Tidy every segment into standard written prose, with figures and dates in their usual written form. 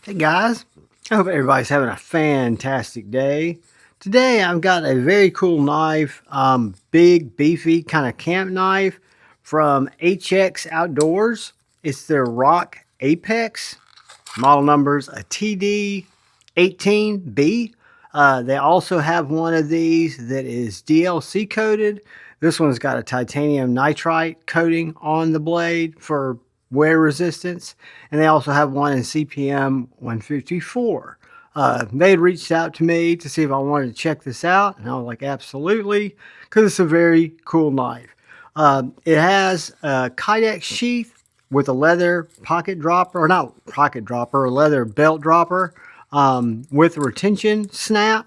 Hey guys, I hope everybody's having a fantastic day. Today I've got a very cool knife, big, beefy kind of camp knife from HX Outdoors. It's their Rock Apex. Model number's a TD18B. They also have one of these that is DLC coated. This one's got a titanium nitride coating on the blade for wear resistance, and they also have one in CPM 154. They had reached out to me to see if I wanted to check this out, and I was like, absolutely, because it's a very cool knife. It has a Kydex sheath with a leather pocket dropper, or not pocket dropper, a leather belt dropper with a retention snap,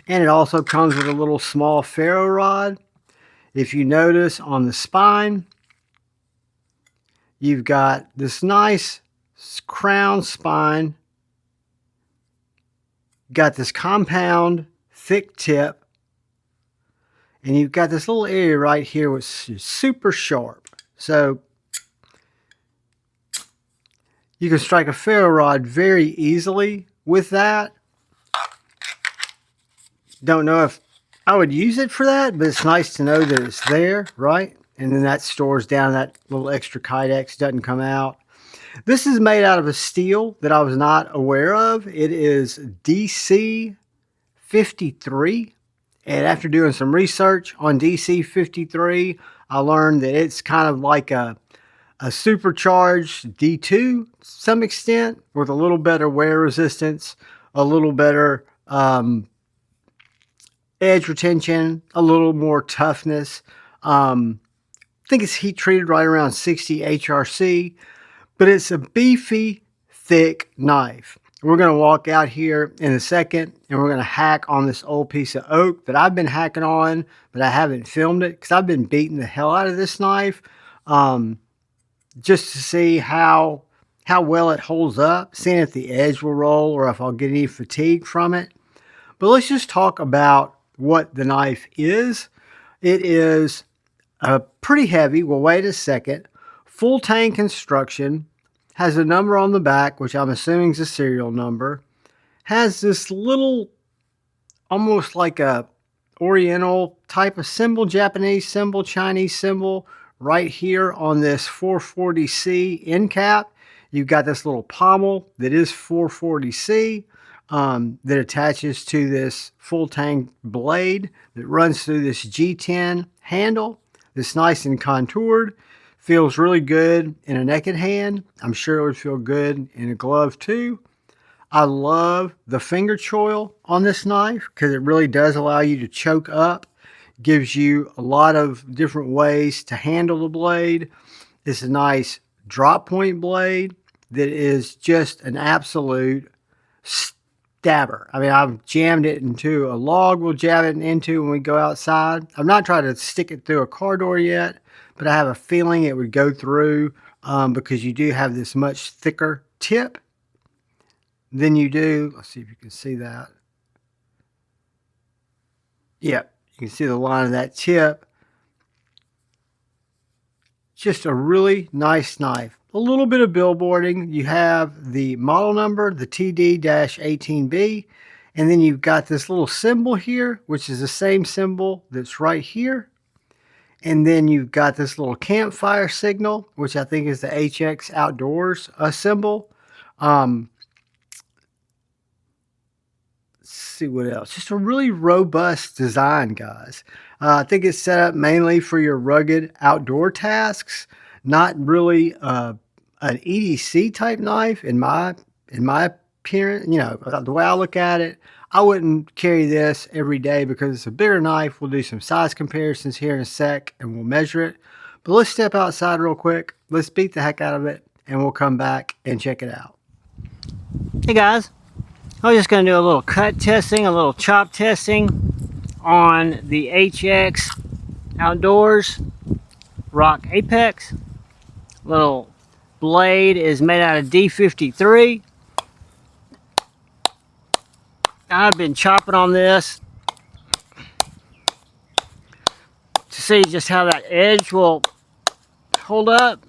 and it also comes with a little small ferro rod. If you notice on the spine, you've got this nice crown spine, got this compound thick tip, and you've got this little area right here which is super sharp. So you can strike a ferro rod very easily with that. Don't know if I would use it for that, but it's nice to know that it's there, right? And then that stores down that little extra Kydex, doesn't come out. This is made out of a steel that I was not aware of. It is DC53. And after doing some research on DC53, I learned that it's kind of like a supercharged D2 to some extent, with a little better wear resistance, a little better edge retention, a little more toughness. I think it's heat treated right around 60 HRC, but it's a beefy, thick knife. We're going to walk out here in a second and we're going to hack on this old piece of oak that I've been hacking on, but I haven't filmed it because I've been beating the hell out of this knife just to see how well it holds up, seeing if the edge will roll or if I'll get any fatigue from it. But let's just talk about what the knife is. It is pretty heavy. Well, wait a second. Full tang construction. Has a number on the back, which I'm assuming is a serial number. Has this little, almost like a oriental type of symbol, Japanese symbol, Chinese symbol, right here on this 440C end cap. You've got this little pommel that is 440C. That attaches to this full tang blade that runs through this G10 handle. It's nice and contoured. Feels really good in a naked hand. I'm sure it would feel good in a glove too. I love the finger choil on this knife because it really does allow you to choke up. Gives you a lot of different ways to handle the blade. It's a nice drop point blade that is just an absolute stabber. I mean, I've jammed it into a log we'll jab it into when we go outside. I'm not trying to stick it through a car door yet, but I have a feeling it would go through because you do have this much thicker tip than you do. Let's see if you can see that. Yep, you can see the line of that tip. Just a really nice knife. A little bit of billboarding. You have the model number, the TD-18B, and then you've got this little symbol here, which is the same symbol that's right here. And then you've got this little campfire signal, which I think is the HX Outdoors symbol. Let's see what else. Just a really robust design, guys. I think it's set up mainly for your rugged outdoor tasks. Not really an EDC type knife in my appearance. You know, the way I look at it, I wouldn't carry this every day because it's a bigger knife. We'll do some size comparisons here in a sec and we'll measure it. But let's step outside real quick. Let's beat the heck out of it and we'll come back and check it out. Hey guys, I'm just going to do a little cut testing, a little chop testing on the HX Outdoors Rock Apex. Little blade is made out of D53. I've been chopping on this to see just how that edge will hold up.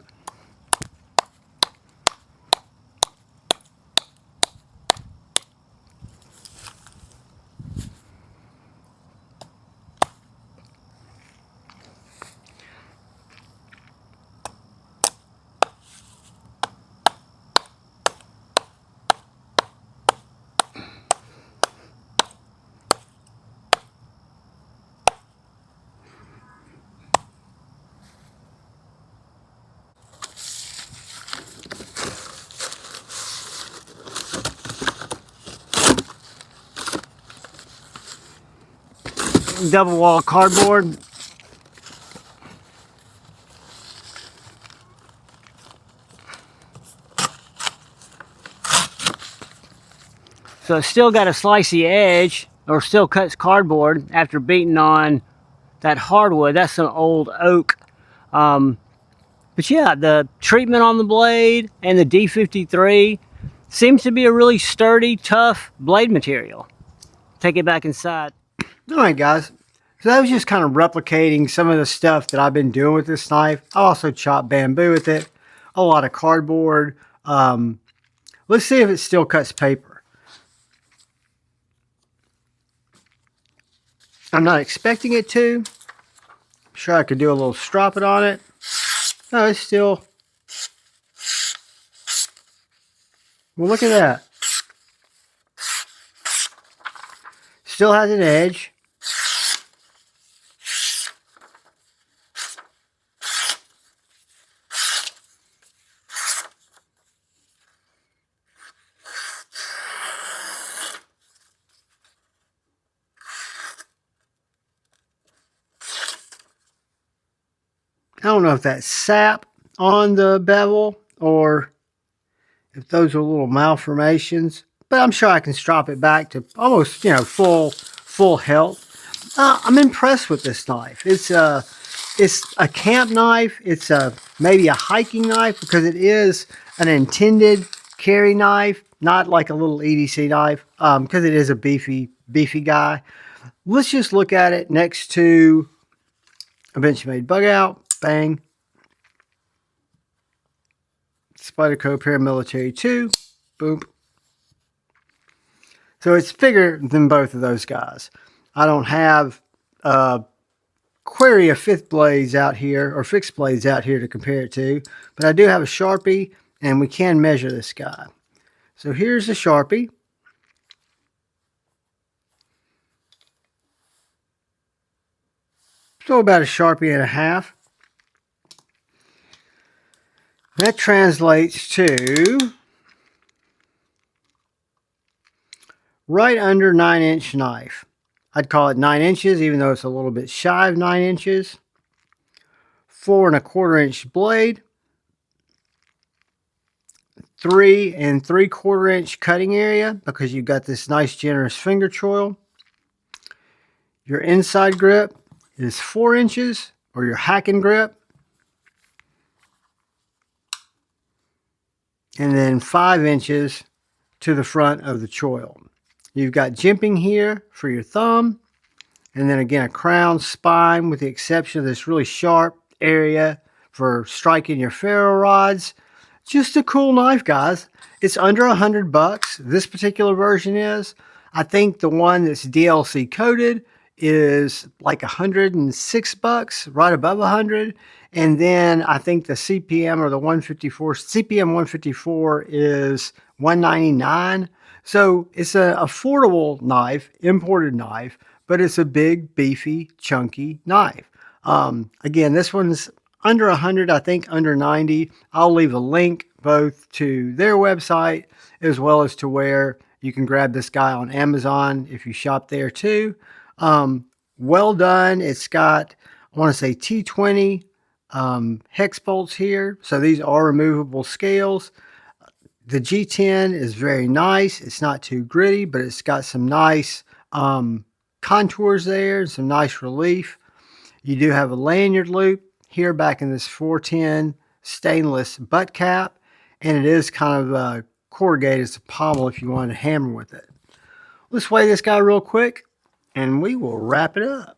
double wall cardboard. So it's still got a slicey edge, or still cuts cardboard after beating on that hardwood. That's some old oak. But yeah, the treatment on the blade and the D53 seems to be a really sturdy, tough blade material. Take it back inside. All right, guys. So that was just kind of replicating some of the stuff that I've been doing with this knife. I also chopped bamboo with it, a lot of cardboard. Let's see if it still cuts paper. I'm not expecting it to. I'm sure I could do a little stropping on it. No, it's still. Well, look at that. Still has an edge. I don't know if that's sap on the bevel or if those are little malformations, but I'm sure I can strop it back to almost, full health. I'm impressed with this knife. It's a camp knife. It's maybe a hiking knife because it is an intended carry knife, not like a little EDC knife, because it is a beefy guy. Let's just look at it next to a Benchmade bug out. Bang. Spyderco Paramilitary 2. Boom. So it's bigger than both of those guys. I don't have query of fifth blades out here, or fixed blades out here to compare it to, but I do have a Sharpie, and we can measure this guy. So here's the Sharpie. So about a Sharpie and a half. That translates to right under 9-inch knife. I'd call it 9 inches, even though it's a little bit shy of 9 inches. 4 1/4-inch blade. 3 3/4-inch cutting area because you've got this nice generous finger choil. Your inside grip is 4 inches, or your hacking grip. And then 5 inches to the front of the choil. You've got jimping here for your thumb, and then again a crown spine with the exception of this really sharp area for striking your ferro rods. Just a cool knife, guys. It's under $100. This particular version is. I think the one that's DLC coated is like $106, right above 100. And then I think the CPM or the 154, CPM 154 is $199. So it's an affordable knife, imported knife, but it's a big, beefy, chunky knife. Again, this one's under 100, I think under 90. I'll leave a link both to their website as well as to where you can grab this guy on Amazon if you shop there too. Well done. It's got, I want to say T20 hex bolts here. So these are removable scales. The G10 is very nice. It's not too gritty, but it's got some nice contours there, some nice relief. You do have a lanyard loop here back in this 410 stainless butt cap, and it is kind of corrugated as a pommel if you want to hammer with it. Let's weigh this guy real quick, and we will wrap it up.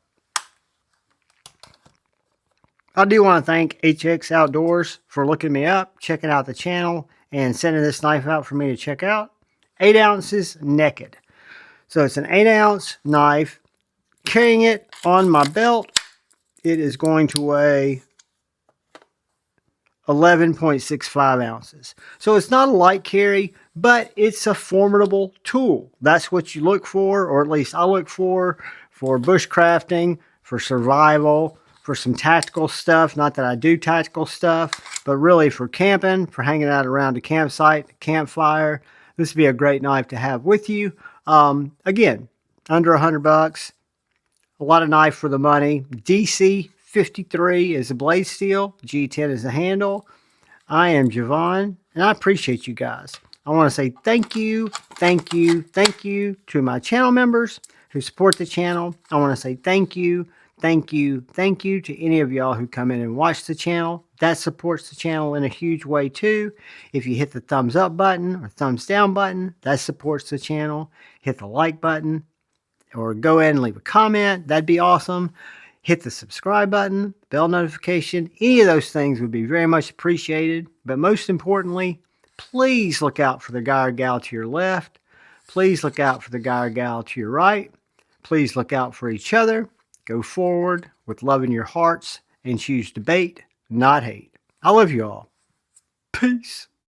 I do want to thank HX Outdoors for looking me up, checking out the channel, and sending this knife out for me to check out. 8 ounces naked. So it's an 8-ounce knife. Carrying it on my belt, it is going to weigh 11.65 ounces. So it's not a light carry, but it's a formidable tool. That's what you look for, or at least I look for bushcrafting, for survival, for some tactical stuff. Not that I do tactical stuff, but really for camping, for hanging out around a campsite, campfire. This would be a great knife to have with you. Again, under $100. A lot of knife for the money. DC 53 is the blade steel. G10 is the handle. I am Javon, and I appreciate you guys. I want to say thank you, thank you, thank you to my channel members who support the channel. I want to say thank you, thank you, thank you to any of y'all who come in and watch the channel. That supports the channel in a huge way too. If you hit the thumbs up button or thumbs down button, that supports the channel. Hit the like button or go ahead and leave a comment. That'd be awesome. Hit the subscribe button, bell notification. Any of those things would be very much appreciated. But most importantly, please look out for the guy or gal to your left. Please look out for the guy or gal to your right. Please look out for each other. Go forward with love in your hearts and choose debate, not hate. I love you all. Peace.